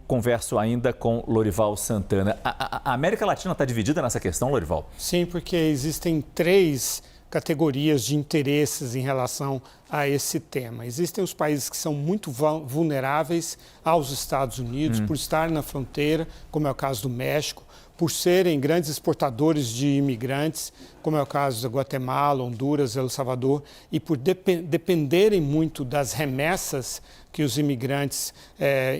converso ainda com Lorival Santana. A América Latina está dividida nessa questão, Lorival? Sim, porque existem três categorias de interesses em relação a esse tema. Existem os países que são muito vulneráveis aos Estados Unidos por estar na fronteira, como é o caso do México, por serem grandes exportadores de imigrantes, como é o caso da Guatemala, Honduras, El Salvador, e por dependerem muito das remessas que os imigrantes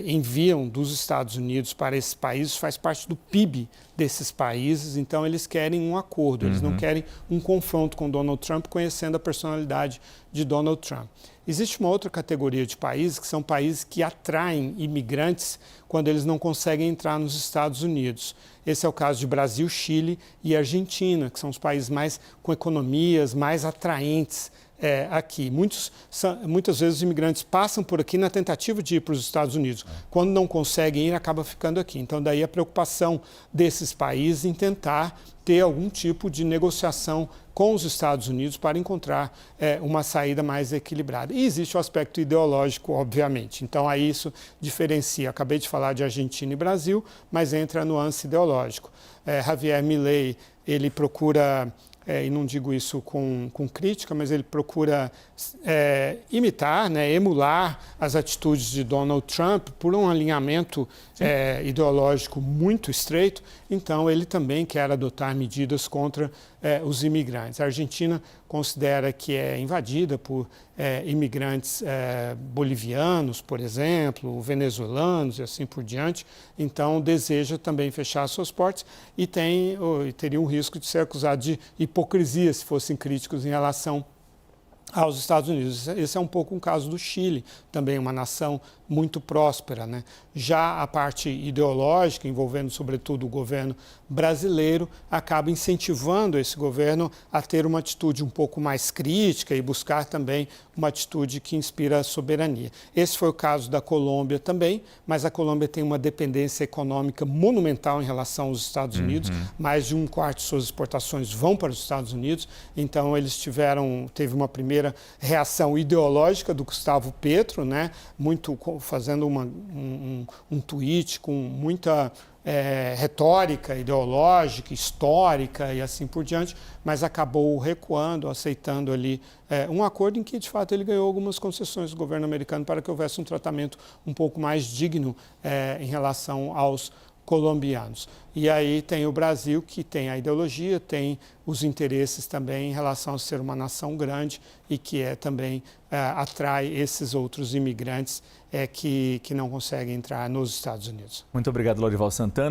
enviam dos Estados Unidos para esses países, faz parte do PIB desses países, então eles querem um acordo, eles não querem um confronto com Donald Trump, conhecendo a personalidade de Donald Trump. Existe uma outra categoria de países que são países que atraem imigrantes quando eles não conseguem entrar nos Estados Unidos. Esse é o caso de Brasil, Chile e Argentina, que são os países com economias mais atraentes aqui. Muitas vezes os imigrantes passam por aqui na tentativa de ir para os Estados Unidos. Quando não conseguem ir, acabam ficando aqui. Então, daí a preocupação desses países em tentar ter algum tipo de negociação com os Estados Unidos para encontrar uma saída mais equilibrada. E existe o aspecto ideológico, obviamente. Então, aí isso diferencia. Acabei de falar de Argentina e Brasil, mas entra a nuance ideológico. Javier Milei, ele procura... e não digo isso com crítica, mas ele procura imitar, emular as atitudes de Donald Trump por um alinhamento ideológico muito estreito. Então, ele também quer adotar medidas contra os imigrantes. A Argentina considera que é invadida por imigrantes bolivianos, por exemplo, venezuelanos e assim por diante. Então, deseja também fechar suas portas e teria um risco de ser acusado de hipocrisia se fossem críticos em relação aos Estados Unidos. Esse é um pouco um caso do Chile, também uma nação muito próspera, Já a parte ideológica, envolvendo sobretudo o governo brasileiro, acaba incentivando esse governo a ter uma atitude um pouco mais crítica e buscar também uma atitude que inspira a soberania. Esse foi o caso da Colômbia também, mas a Colômbia tem uma dependência econômica monumental em relação aos Estados Unidos. Mais de um quarto de suas exportações vão para os Estados Unidos, então eles teve uma primeira reação ideológica do Gustavo Petro, fazendo um tweet com muita retórica ideológica, histórica e assim por diante, mas acabou recuando, aceitando ali um acordo em que, de fato, ele ganhou algumas concessões do governo americano para que houvesse um tratamento um pouco mais digno em relação aos colombianos. E aí tem o Brasil, que tem a ideologia, tem os interesses também em relação a ser uma nação grande e que também atrai esses outros imigrantes que não conseguem entrar nos Estados Unidos. Muito obrigado, Lorival Santana.